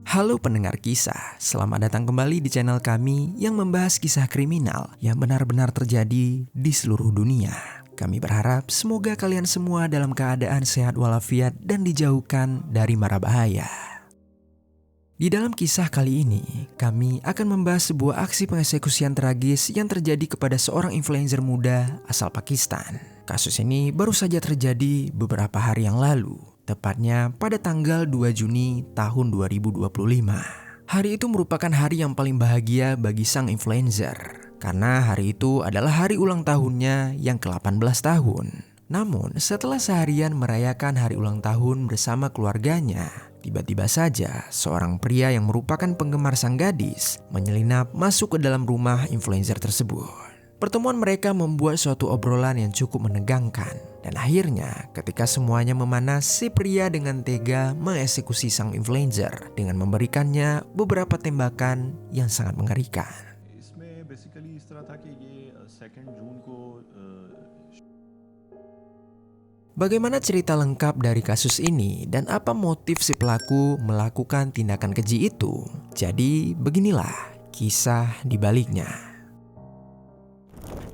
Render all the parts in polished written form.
Halo pendengar kisah, selamat datang kembali di channel kami yang membahas kisah kriminal yang benar-benar terjadi di seluruh dunia. Kami berharap semoga kalian semua dalam keadaan sehat walafiat dan dijauhkan dari mara bahaya. Di dalam kisah kali ini, kami akan membahas sebuah aksi pengeksekusian tragis yang terjadi kepada seorang influencer muda asal Pakistan. Kasus ini baru saja terjadi beberapa hari yang lalu, tepatnya pada tanggal 2 Juni tahun 2025. Hari itu merupakan hari yang paling bahagia bagi sang influencer, karena hari itu adalah hari ulang tahunnya yang ke-18 tahun. Namun, setelah seharian merayakan hari ulang tahun bersama keluarganya, tiba-tiba saja seorang pria yang merupakan penggemar sang gadis menyelinap masuk ke dalam rumah influencer tersebut. Pertemuan mereka membuat suatu obrolan yang cukup menegangkan. Dan akhirnya ketika semuanya memanas, si pria dengan tega mengeksekusi sang influencer dengan memberikannya beberapa tembakan yang sangat mengerikan. Bagaimana cerita lengkap dari kasus ini dan apa motif si pelaku melakukan tindakan keji itu? Jadi beginilah kisah di baliknya.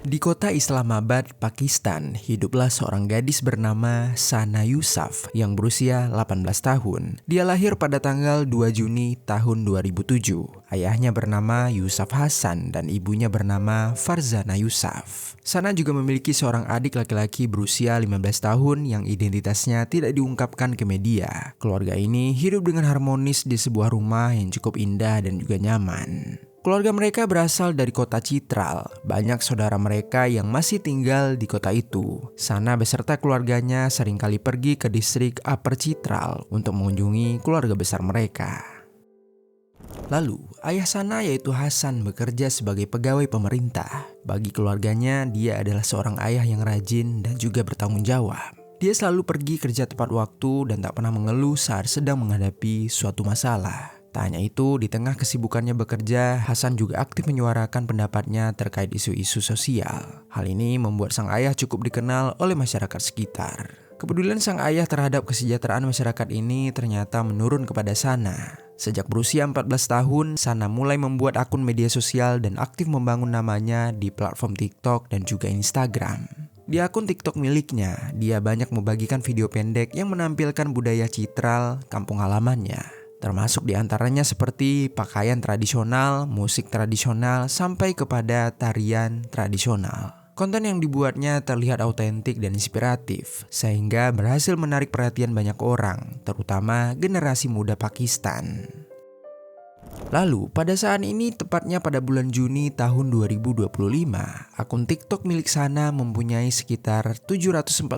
Di kota Islamabad, Pakistan, hiduplah seorang gadis bernama Sana Yusuf yang berusia 18 tahun. Dia lahir pada tanggal 2 Juni tahun 2007. Ayahnya bernama Yusuf Hasan dan ibunya bernama Farzana Yusuf. Sana juga memiliki seorang adik laki-laki berusia 15 tahun yang identitasnya tidak diungkapkan ke media. Keluarga ini hidup dengan harmonis di sebuah rumah yang cukup indah dan juga nyaman. Keluarga mereka berasal dari kota Chitral. Banyak saudara mereka yang masih tinggal di kota itu. Sana beserta keluarganya seringkali pergi ke distrik Upper Chitral untuk mengunjungi keluarga besar mereka. Lalu, ayah Sana yaitu Hasan bekerja sebagai pegawai pemerintah. Bagi keluarganya, dia adalah seorang ayah yang rajin dan juga bertanggung jawab. Dia selalu pergi kerja tepat waktu dan tak pernah mengeluh saat sedang menghadapi suatu masalah. Tak hanya itu, di tengah kesibukannya bekerja, Hasan juga aktif menyuarakan pendapatnya terkait isu-isu sosial. Hal ini membuat sang ayah cukup dikenal oleh masyarakat sekitar. Kepedulian sang ayah terhadap kesejahteraan masyarakat ini ternyata menurun kepada Sana. Sejak berusia 14 tahun, Sana mulai membuat akun media sosial dan aktif membangun namanya di platform TikTok dan juga Instagram. Di akun TikTok miliknya, dia banyak membagikan video pendek yang menampilkan budaya Chitral, kampung halamannya. Termasuk diantaranya seperti pakaian tradisional, musik tradisional, sampai kepada tarian tradisional. Konten yang dibuatnya terlihat autentik dan inspiratif, sehingga berhasil menarik perhatian banyak orang, terutama generasi muda Pakistan. Lalu, pada saat ini, tepatnya pada bulan Juni tahun 2025, akun TikTok milik Sana mempunyai sekitar 740.000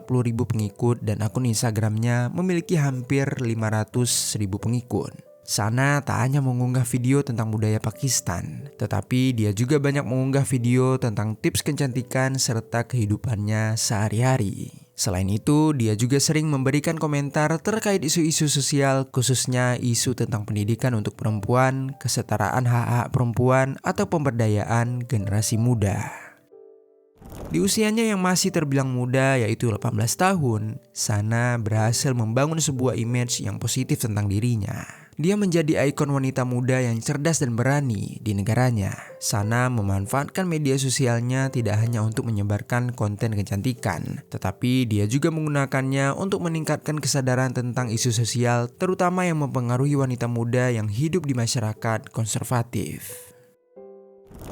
pengikut dan akun Instagramnya memiliki hampir 500.000 pengikut. Sana tak hanya mengunggah video tentang budaya Pakistan, tetapi dia juga banyak mengunggah video tentang tips kecantikan serta kehidupannya sehari-hari. Selain itu, dia juga sering memberikan komentar terkait isu-isu sosial, khususnya isu tentang pendidikan untuk perempuan, kesetaraan hak-hak perempuan, atau pemberdayaan generasi muda. Di usianya yang masih terbilang muda, yaitu 18 tahun, Sana berhasil membangun sebuah image yang positif tentang dirinya. Dia menjadi ikon wanita muda yang cerdas dan berani di negaranya. Sana memanfaatkan media sosialnya tidak hanya untuk menyebarkan konten kecantikan, tetapi dia juga menggunakannya untuk meningkatkan kesadaran tentang isu sosial, terutama yang mempengaruhi wanita muda yang hidup di masyarakat konservatif.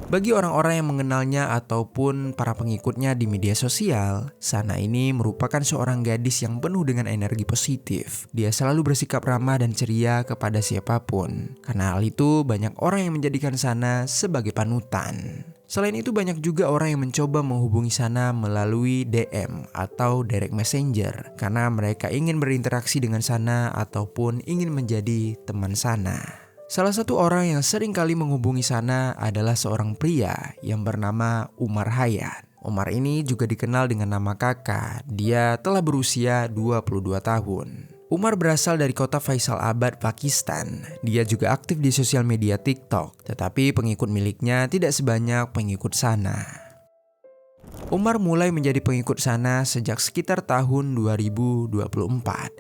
Bagi orang-orang yang mengenalnya ataupun para pengikutnya di media sosial, Sana ini merupakan seorang gadis yang penuh dengan energi positif. Dia selalu bersikap ramah dan ceria kepada siapapun. Karena hal itu, banyak orang yang menjadikan Sana sebagai panutan. Selain itu, banyak juga orang yang mencoba menghubungi Sana melalui DM atau direct messenger karena mereka ingin berinteraksi dengan Sana ataupun ingin menjadi teman Sana. Salah satu orang yang sering kali menghubungi Sana adalah seorang pria yang bernama Umar Hayat. Umar ini juga dikenal dengan nama Kakak. Dia telah berusia 22 tahun. Umar berasal dari kota Faisalabad, Pakistan. Dia juga aktif di sosial media TikTok, tetapi pengikut miliknya tidak sebanyak pengikut Sana. Umar mulai menjadi pengikut Sana sejak sekitar tahun 2024.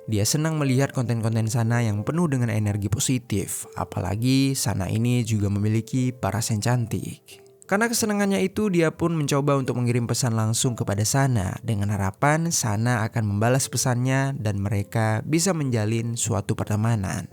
Dia senang melihat konten-konten Sana yang penuh dengan energi positif. Apalagi Sana ini juga memiliki parasen cantik. Karena kesenangannya itu, dia pun mencoba untuk mengirim pesan langsung kepada Sana dengan harapan Sana akan membalas pesannya dan mereka bisa menjalin suatu pertemanan.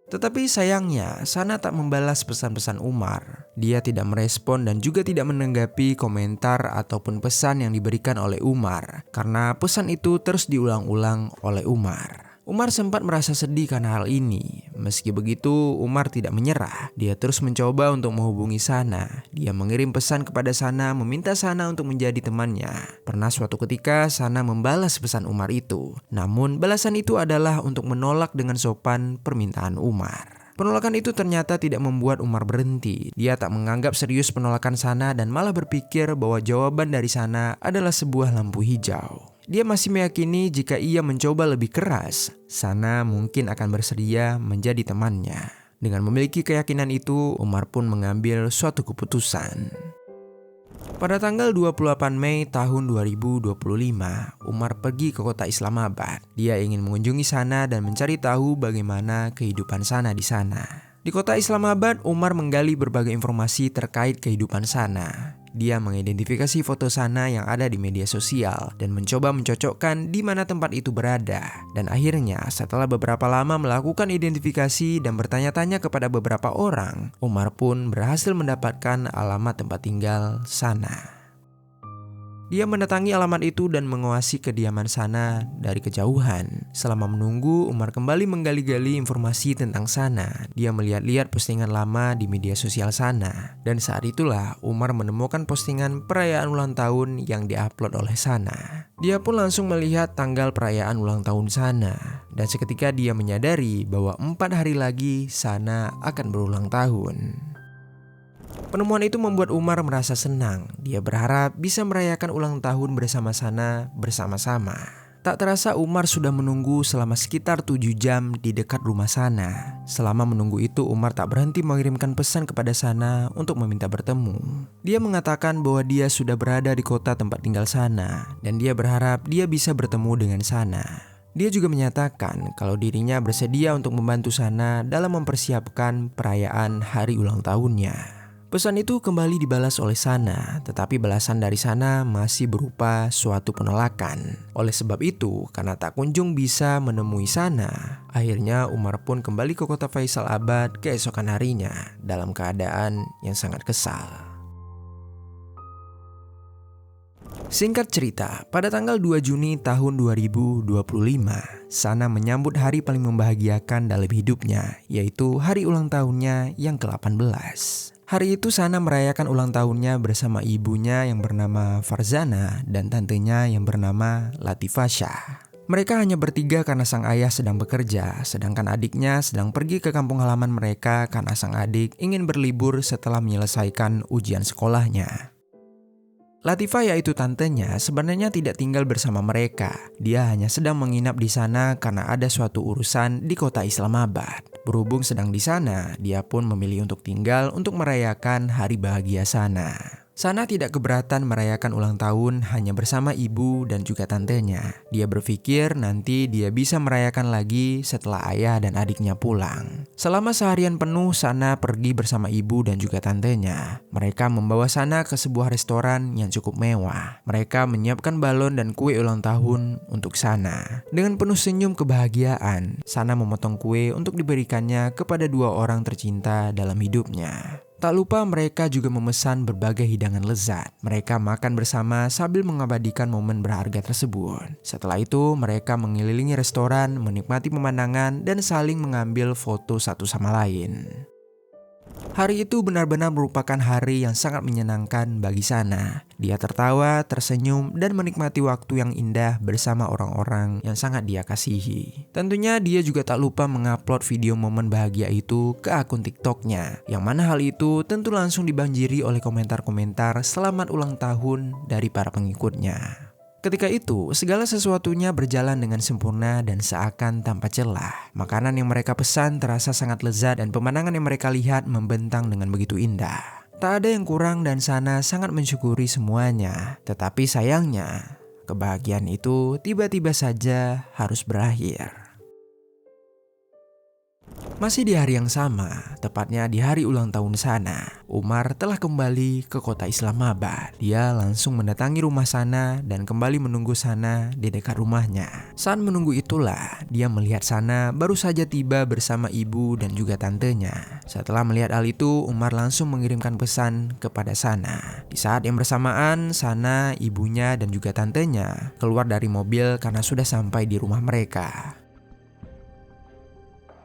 Tetapi sayangnya, Sana tak membalas pesan-pesan Umar. Dia tidak merespon dan juga tidak menanggapi komentar ataupun pesan yang diberikan oleh Umar, karena pesan itu terus diulang-ulang oleh Umar. Umar sempat merasa sedih karena hal ini. Meski begitu, Umar tidak menyerah. Dia terus mencoba untuk menghubungi Sana. Dia mengirim pesan kepada Sana, meminta Sana untuk menjadi temannya. Pernah suatu ketika Sana membalas pesan Umar itu. Namun balasan itu adalah untuk menolak dengan sopan permintaan Umar. Penolakan itu ternyata tidak membuat Umar berhenti. Dia tak menganggap serius penolakan Sana dan malah berpikir bahwa jawaban dari Sana adalah sebuah lampu hijau. Dia masih meyakini jika ia mencoba lebih keras, Sana mungkin akan bersedia menjadi temannya. Dengan memiliki keyakinan itu, Umar pun mengambil suatu keputusan. Pada tanggal 28 Mei tahun 2025, Umar pergi ke kota Islamabad. Dia ingin mengunjungi Sana dan mencari tahu bagaimana kehidupan Sana di sana. Di kota Islamabad, Umar menggali berbagai informasi terkait kehidupan Sana. Dia mengidentifikasi foto Sana yang ada di media sosial dan mencoba mencocokkan di mana tempat itu berada. Dan akhirnya, setelah beberapa lama melakukan identifikasi dan bertanya-tanya kepada beberapa orang, Umar pun berhasil mendapatkan alamat tempat tinggal Sana. Dia mendatangi alamat itu dan menguasai kediaman Sana dari kejauhan. Selama menunggu, Umar kembali menggali-gali informasi tentang Sana. Dia melihat-lihat postingan lama di media sosial Sana. Dan saat itulah Umar menemukan postingan perayaan ulang tahun yang diupload oleh Sana. Dia pun langsung melihat tanggal perayaan ulang tahun Sana. Dan seketika dia menyadari bahwa 4 hari lagi Sana akan berulang tahun. Penemuan itu membuat Umar merasa senang. Dia berharap bisa merayakan ulang tahun bersama Sana bersama-sama. Tak terasa Umar sudah menunggu selama sekitar 7 jam di dekat rumah Sana. Selama menunggu itu Umar tak berhenti mengirimkan pesan kepada Sana untuk meminta bertemu. Dia mengatakan bahwa dia sudah berada di kota tempat tinggal Sana dan dia berharap dia bisa bertemu dengan Sana. Dia juga menyatakan kalau dirinya bersedia untuk membantu Sana dalam mempersiapkan perayaan hari ulang tahunnya. Pesan itu kembali dibalas oleh Sana, tetapi balasan dari Sana masih berupa suatu penolakan. Oleh sebab itu, karena tak kunjung bisa menemui Sana, akhirnya Umar pun kembali ke kota Faisalabad keesokan harinya dalam keadaan yang sangat kesal. Singkat cerita, pada tanggal 2 Juni tahun 2025, Sana menyambut hari paling membahagiakan dalam hidupnya, yaitu hari ulang tahunnya yang ke-18. Hari itu Sana merayakan ulang tahunnya bersama ibunya yang bernama Farzana dan tantenya yang bernama Latifah Shah. Mereka hanya bertiga karena sang ayah sedang bekerja, sedangkan adiknya sedang pergi ke kampung halaman mereka karena sang adik ingin berlibur setelah menyelesaikan ujian sekolahnya. Latifah, yaitu tantenya, sebenarnya tidak tinggal bersama mereka. Dia hanya sedang menginap di sana karena ada suatu urusan di kota Islamabad. Berhubung sedang di sana, dia pun memilih untuk tinggal untuk merayakan hari bahagia Sana. Sana tidak keberatan merayakan ulang tahun hanya bersama ibu dan juga tantenya. Dia berpikir nanti dia bisa merayakan lagi setelah ayah dan adiknya pulang. Selama seharian penuh, Sana pergi bersama ibu dan juga tantenya. Mereka membawa Sana ke sebuah restoran yang cukup mewah. Mereka menyiapkan balon dan kue ulang tahun untuk Sana. Dengan penuh senyum kebahagiaan, Sana memotong kue untuk diberikannya kepada 2 orang tercinta dalam hidupnya. Tak lupa mereka juga memesan berbagai hidangan lezat. Mereka makan bersama sambil mengabadikan momen berharga tersebut. Setelah itu mereka mengelilingi restoran, menikmati pemandangan, dan saling mengambil foto satu sama lain. Hari itu benar-benar merupakan hari yang sangat menyenangkan bagi Sana. Dia tertawa, tersenyum, dan menikmati waktu yang indah bersama orang-orang yang sangat dia kasihi. Tentunya dia juga tak lupa mengupload video momen bahagia itu ke akun TikToknya, yang mana hal itu tentu langsung dibanjiri oleh komentar-komentar selamat ulang tahun dari para pengikutnya. Ketika itu, segala sesuatunya berjalan dengan sempurna dan seakan tanpa celah. Makanan yang mereka pesan terasa sangat lezat dan pemandangan yang mereka lihat membentang dengan begitu indah. Tak ada yang kurang dan Sana sangat mensyukuri semuanya. Tetapi sayangnya, kebahagiaan itu tiba-tiba saja harus berakhir. Masih di hari yang sama, tepatnya di hari ulang tahun Sana, Umar telah kembali ke kota Islamabad. Dia langsung mendatangi rumah Sana dan kembali menunggu Sana di dekat rumahnya. Saat menunggu itulah, dia melihat Sana baru saja tiba bersama ibu dan juga tantenya. Setelah melihat hal itu, Umar langsung mengirimkan pesan kepada Sana. Di saat yang bersamaan, Sana, ibunya dan juga tantenya keluar dari mobil karena sudah sampai di rumah mereka.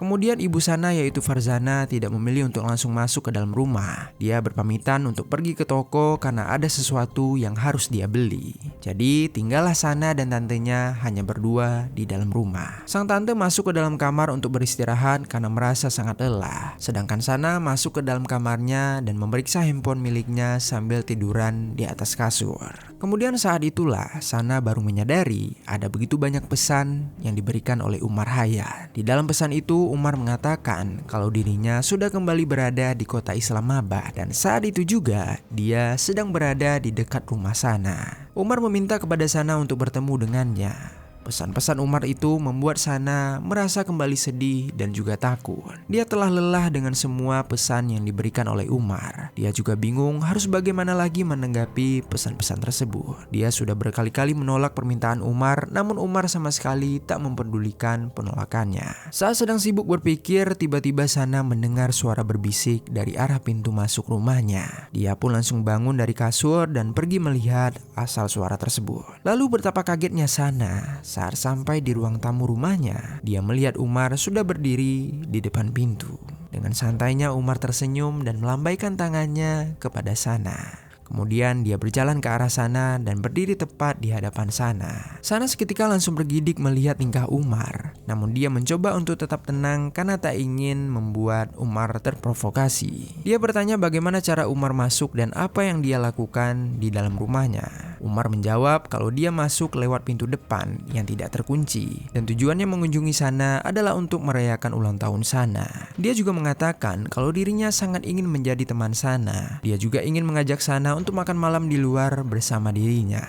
Kemudian ibu Sana yaitu Farzana tidak memilih untuk langsung masuk ke dalam rumah. Dia berpamitan untuk pergi ke toko karena ada sesuatu yang harus dia beli. Jadi tinggallah Sana dan tantenya hanya berdua di dalam rumah. Sang tante masuk ke dalam kamar untuk beristirahat karena merasa sangat lelah. Sedangkan Sana masuk ke dalam kamarnya dan memeriksa handphone miliknya sambil tiduran di atas kasur. Kemudian saat itulah Sana baru menyadari ada begitu banyak pesan yang diberikan oleh Umar Hayat. Di dalam pesan itu Umar mengatakan kalau dirinya sudah kembali berada di kota Islamabad dan saat itu juga dia sedang berada di dekat rumah Sana. Umar meminta kepada Sana untuk bertemu dengannya. Pesan-pesan Umar itu membuat Sana merasa kembali sedih dan juga takut. Dia telah lelah dengan semua pesan yang diberikan oleh Umar. Dia juga bingung harus bagaimana lagi menanggapi pesan-pesan tersebut. Dia sudah berkali-kali menolak permintaan Umar, namun Umar sama sekali tak mempedulikan penolakannya. Saat sedang sibuk berpikir, tiba-tiba Sana mendengar suara berbisik dari arah pintu masuk rumahnya. Dia pun langsung bangun dari kasur dan pergi melihat asal suara tersebut. Lalu betapa kagetnya Sana saat sampai di ruang tamu rumahnya. Dia melihat Umar sudah berdiri di depan pintu. Dengan santainya Umar tersenyum dan melambaikan tangannya kepada Sana. Kemudian dia berjalan ke arah Sana dan berdiri tepat di hadapan Sana. Sana seketika langsung bergidik melihat tingkah Umar. Namun dia mencoba untuk tetap tenang karena tak ingin membuat Umar terprovokasi. Dia bertanya bagaimana cara Umar masuk dan apa yang dia lakukan di dalam rumahnya. Umar menjawab kalau dia masuk lewat pintu depan yang tidak terkunci. Dan tujuannya mengunjungi Sana adalah untuk merayakan ulang tahun Sana. Dia juga mengatakan kalau dirinya sangat ingin menjadi teman Sana. Dia juga ingin mengajak Sana untuk makan malam di luar bersama dirinya.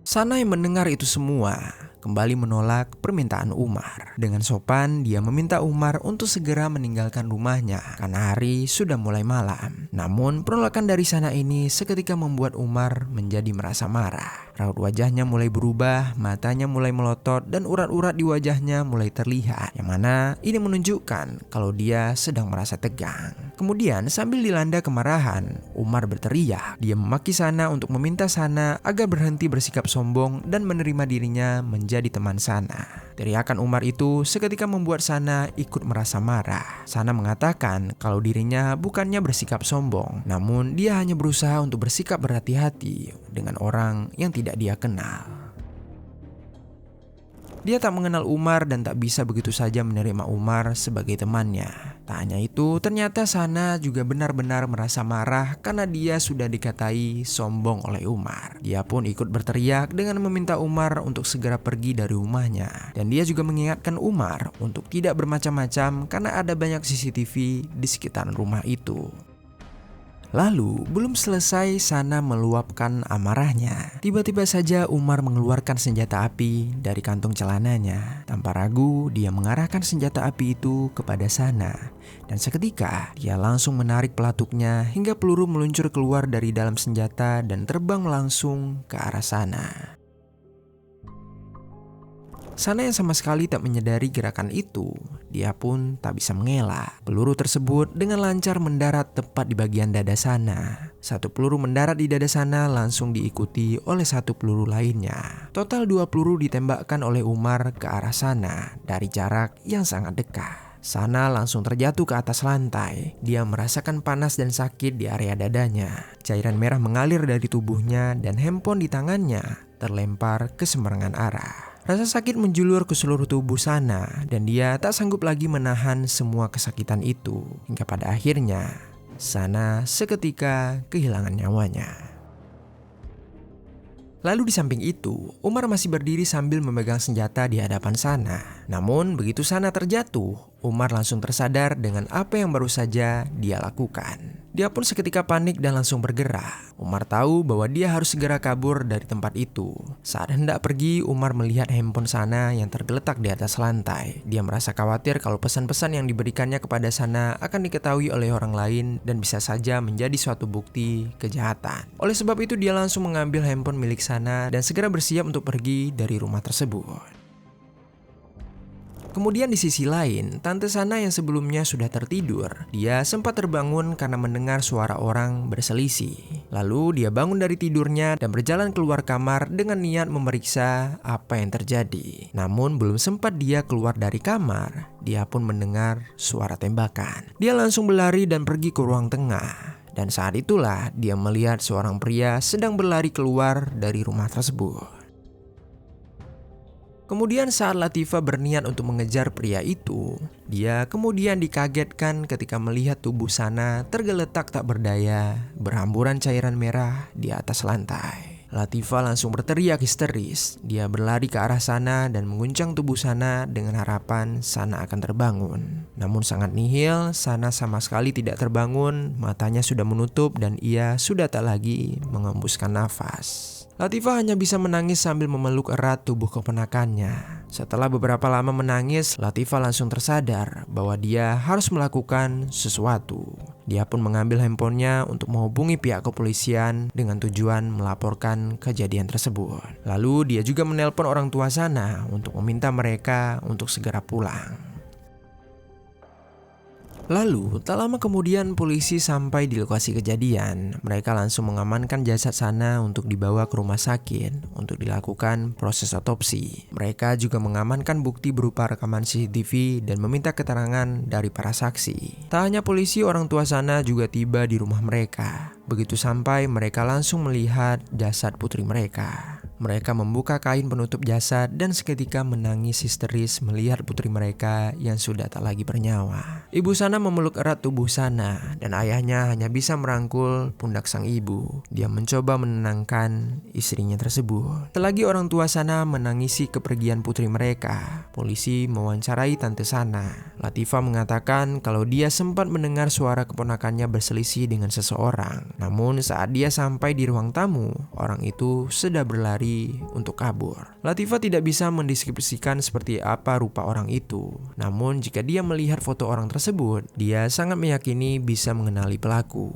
Sana yang mendengar itu semua kembali menolak permintaan Umar. Dengan sopan, dia meminta Umar untuk segera meninggalkan rumahnya karena hari sudah mulai malam. Namun, penolakan dari Sana ini seketika membuat Umar menjadi merasa marah. Raut wajahnya mulai berubah, matanya mulai melotot, dan urat-urat di wajahnya mulai terlihat. Yang mana ini menunjukkan kalau dia sedang merasa tegang. Kemudian, sambil dilanda kemarahan, Umar berteriak. Dia memaki Sana untuk meminta Sana agar berhenti bersikap sombong dan menerima dirinya menjadi teman Sana. Teriakan Umar itu seketika membuat Sana ikut merasa marah. Sana mengatakan kalau dirinya bukannya bersikap sombong, namun dia hanya berusaha untuk bersikap berhati-hati dengan orang yang tidak dia kenal. Dia tak mengenal Umar dan tak bisa begitu saja menerima Umar sebagai temannya. Tak hanya itu, ternyata Sana juga benar-benar merasa marah karena dia sudah dikatai sombong oleh Umar. Dia pun ikut berteriak dengan meminta Umar untuk segera pergi dari rumahnya. Dan dia juga mengingatkan Umar untuk tidak bermacam-macam karena ada banyak CCTV di sekitaran rumah itu. Lalu, belum selesai Sana meluapkan amarahnya. Tiba-tiba saja Umar mengeluarkan senjata api dari kantong celananya. Tanpa ragu, dia mengarahkan senjata api itu kepada Sana. Dan seketika, dia langsung menarik pelatuknya hingga peluru meluncur keluar dari dalam senjata dan terbang langsung ke arah Sana. Sana yang sama sekali tak menyadari gerakan itu, dia pun tak bisa mengelak. Peluru tersebut dengan lancar mendarat tepat di bagian dada Sana. Satu peluru mendarat di dada Sana langsung diikuti oleh satu peluru lainnya. Total 2 peluru ditembakkan oleh Umar ke arah Sana dari jarak yang sangat dekat. Sana langsung terjatuh ke atas lantai. Dia merasakan panas dan sakit di area dadanya. Cairan merah mengalir dari tubuhnya dan handphone di tangannya terlempar ke sembarangan arah. Rasa sakit menjulur ke seluruh tubuh Sana dan dia tak sanggup lagi menahan semua kesakitan itu. Hingga pada akhirnya, Sana seketika kehilangan nyawanya. Lalu di samping itu, Umar masih berdiri sambil memegang senjata di hadapan Sana. Namun begitu Sana terjatuh, Umar langsung tersadar dengan apa yang baru saja dia lakukan. Dia pun seketika panik dan langsung bergerak. Umar tahu bahwa dia harus segera kabur dari tempat itu. Saat hendak pergi, Umar melihat handphone Sana yang tergeletak di atas lantai. Dia merasa khawatir kalau pesan-pesan yang diberikannya kepada Sana akan diketahui oleh orang lain dan bisa saja menjadi suatu bukti kejahatan. Oleh sebab itu dia langsung mengambil handphone milik Sana dan segera bersiap untuk pergi dari rumah tersebut. Kemudian di sisi lain, Tante Sana yang sebelumnya sudah tertidur, dia sempat terbangun karena mendengar suara orang berselisih. Lalu dia bangun dari tidurnya dan berjalan keluar kamar dengan niat memeriksa apa yang terjadi. Namun belum sempat dia keluar dari kamar, dia pun mendengar suara tembakan. Dia langsung berlari dan pergi ke ruang tengah. Dan saat itulah dia melihat seorang pria sedang berlari keluar dari rumah tersebut. Kemudian saat Latifah berniat untuk mengejar pria itu, dia kemudian dikagetkan ketika melihat tubuh Sana tergeletak tak berdaya, berhamburan cairan merah di atas lantai. Latifah langsung berteriak histeris. Dia berlari ke arah Sana dan mengguncang tubuh Sana dengan harapan Sana akan terbangun. Namun sangat nihil, Sana sama sekali tidak terbangun, matanya sudah menutup dan ia sudah tak lagi mengembuskan nafas. Latifah hanya bisa menangis sambil memeluk erat tubuh keponakannya. Setelah beberapa lama menangis, Latifah langsung tersadar bahwa dia harus melakukan sesuatu. Dia pun mengambil handphonenya untuk menghubungi pihak kepolisian dengan tujuan melaporkan kejadian tersebut. Lalu dia juga menelpon orang tua Sana untuk meminta mereka untuk segera pulang. Lalu, tak lama kemudian polisi sampai di lokasi kejadian. Mereka langsung mengamankan jasad Sana untuk dibawa ke rumah sakit untuk dilakukan proses otopsi. Mereka juga mengamankan bukti berupa rekaman CCTV dan meminta keterangan dari para saksi. Tak hanya polisi, orang tua Sana juga tiba di rumah mereka. Begitu sampai, mereka langsung melihat jasad putri mereka. Mereka membuka kain penutup jasad dan seketika menangis histeris melihat putri mereka yang sudah tak lagi bernyawa. Ibu Sana memeluk erat tubuh Sana dan ayahnya hanya bisa merangkul pundak sang ibu. Dia mencoba menenangkan istrinya tersebut. Selagi orang tua Sana menangisi kepergian putri mereka, polisi mewawancarai Tante Sana. Latifah mengatakan kalau dia sempat mendengar suara keponakannya berselisih dengan seseorang. Namun saat dia sampai di ruang tamu, orang itu sudah berlari untuk kabur. Latifah tidak bisa mendeskripsikan seperti apa rupa orang itu. Namun jika dia melihat foto orang tersebut, dia sangat meyakini bisa mengenali pelaku.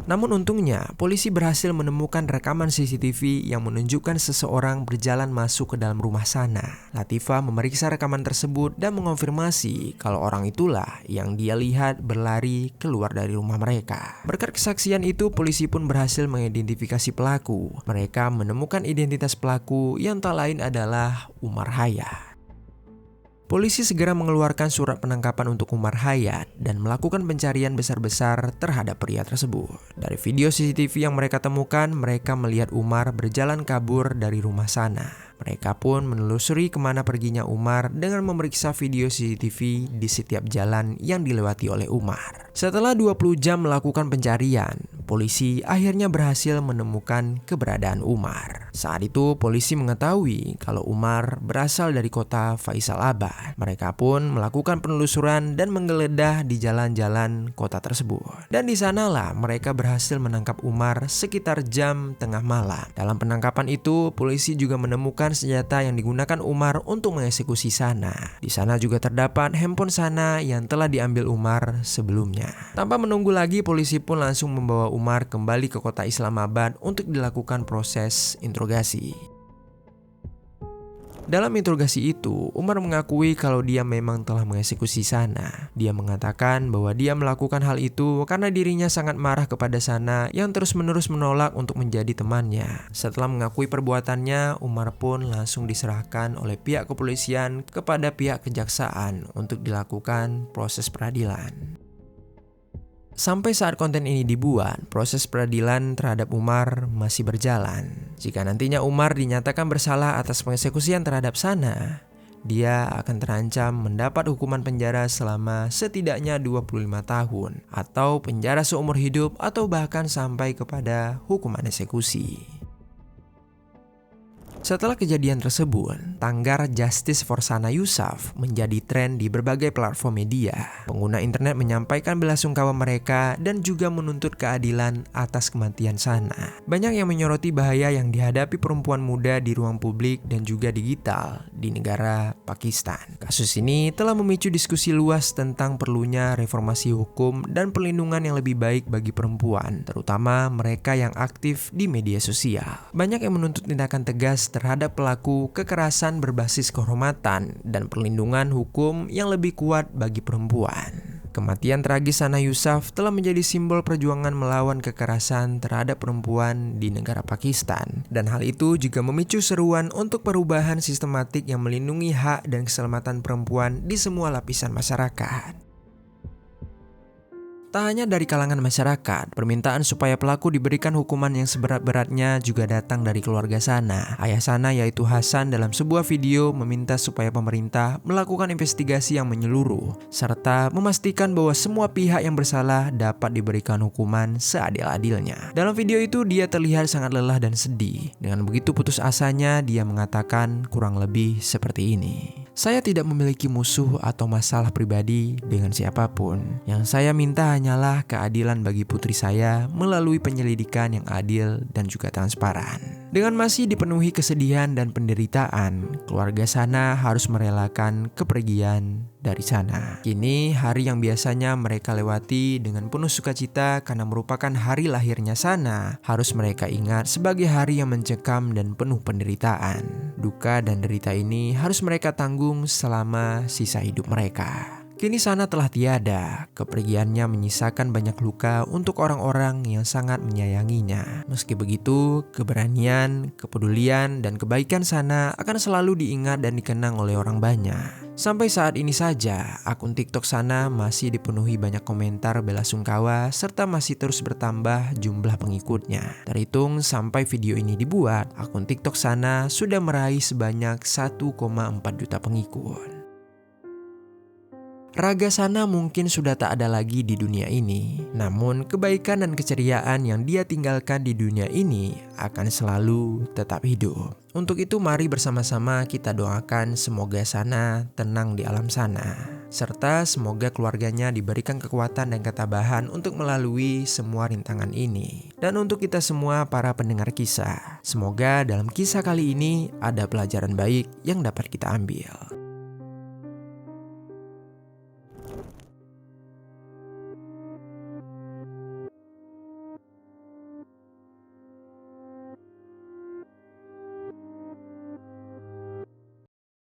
Namun untungnya, polisi berhasil menemukan rekaman CCTV yang menunjukkan seseorang berjalan masuk ke dalam rumah Sana. Latifah memeriksa rekaman tersebut dan mengonfirmasi kalau orang itulah yang dia lihat berlari keluar dari rumah mereka. Berkat kesaksian itu, polisi pun berhasil mengidentifikasi pelaku. Mereka menemukan identitas pelaku yang tak lain adalah Umar Hayat. Polisi segera mengeluarkan surat penangkapan untuk Umar Hayat dan melakukan pencarian besar-besar terhadap pria tersebut. Dari video CCTV yang mereka temukan, mereka melihat Umar berjalan kabur dari rumah Sana. Mereka pun menelusuri kemana perginya Umar dengan memeriksa video CCTV di setiap jalan yang dilewati oleh Umar. Setelah 20 jam melakukan pencarian, polisi akhirnya berhasil menemukan keberadaan Umar. Saat itu polisi mengetahui kalau Umar berasal dari kota Faisalabad. Mereka pun melakukan penelusuran dan menggeledah di jalan-jalan kota tersebut. Dan di sanalah mereka berhasil menangkap Umar sekitar jam tengah malam. Dalam penangkapan itu, polisi juga menemukan senjata yang digunakan Umar untuk mengeksekusi Sana. Di sana juga terdapat handphone Sana yang telah diambil Umar sebelumnya. Tanpa menunggu lagi, polisi pun langsung membawa Umar kembali ke kota Islamabad untuk dilakukan proses interogasi. Dalam interogasi itu, Umar mengakui kalau dia memang telah mengeksekusi Sana. Dia mengatakan bahwa dia melakukan hal itu karena dirinya sangat marah kepada Sana yang terus-menerus menolak untuk menjadi temannya. Setelah mengakui perbuatannya, Umar pun langsung diserahkan oleh pihak kepolisian kepada pihak kejaksaan untuk dilakukan proses peradilan. Sampai saat konten ini dibuat, proses peradilan terhadap Umar masih berjalan. Jika nantinya Umar dinyatakan bersalah atas pengeksekusian terhadap Sana, dia akan terancam mendapat hukuman penjara selama setidaknya 25 tahun atau penjara seumur hidup atau bahkan sampai kepada hukuman eksekusi. Setelah kejadian tersebut, tagar Justice for Sana Yusuf menjadi tren di berbagai platform media. Pengguna internet menyampaikan belasungkawa mereka dan juga menuntut keadilan atas kematian Sana. Banyak yang menyoroti bahaya yang dihadapi perempuan muda di ruang publik dan juga digital di negara Pakistan. Kasus ini telah memicu diskusi luas tentang perlunya reformasi hukum dan perlindungan yang lebih baik bagi perempuan, terutama mereka yang aktif di media sosial. Banyak yang menuntut tindakan tegas terhadap pelaku kekerasan berbasis kehormatan dan perlindungan hukum yang lebih kuat bagi perempuan. Kematian tragis Sana Yusuf telah menjadi simbol perjuangan melawan kekerasan terhadap perempuan di negara Pakistan, dan hal itu juga memicu seruan untuk perubahan sistematik yang melindungi hak dan keselamatan perempuan di semua lapisan masyarakat. Tak hanya dari kalangan masyarakat, permintaan supaya pelaku diberikan hukuman yang seberat-beratnya juga datang dari keluarga Sana. Ayah Sana yaitu Hasan dalam sebuah video meminta supaya pemerintah melakukan investigasi yang menyeluruh, serta memastikan bahwa semua pihak yang bersalah dapat diberikan hukuman seadil-adilnya. Dalam video itu dia terlihat sangat lelah dan sedih. Dengan begitu putus asanya, dia mengatakan kurang lebih seperti ini. Saya tidak memiliki musuh atau masalah pribadi dengan siapapun. Yang saya minta hanyalah keadilan bagi putri saya melalui penyelidikan yang adil dan juga transparan. Dengan masih dipenuhi kesedihan dan penderitaan, keluarga Sana harus merelakan kepergian dari Sana. Kini hari yang biasanya mereka lewati dengan penuh sukacita karena merupakan hari lahirnya Sana, harus mereka ingat sebagai hari yang mencekam dan penuh penderitaan. Duka dan derita ini harus mereka tanggung selama sisa hidup mereka. Kini Sana telah tiada, kepergiannya menyisakan banyak luka untuk orang-orang yang sangat menyayanginya. Meski begitu, keberanian, kepedulian, dan kebaikan Sana akan selalu diingat dan dikenang oleh orang banyak. Sampai saat ini saja, akun TikTok Sana masih dipenuhi banyak komentar belasungkawa serta masih terus bertambah jumlah pengikutnya. Terhitung sampai video ini dibuat, akun TikTok Sana sudah meraih sebanyak 1,4 juta pengikut. Raga Sana mungkin sudah tak ada lagi di dunia ini, namun kebaikan dan keceriaan yang dia tinggalkan di dunia ini akan selalu tetap hidup. Untuk itu mari bersama-sama kita doakan semoga Sana tenang di alam sana, serta semoga keluarganya diberikan kekuatan dan ketabahan untuk melalui semua rintangan ini. Dan untuk kita semua para pendengar kisah, semoga dalam kisah kali ini ada pelajaran baik yang dapat kita ambil.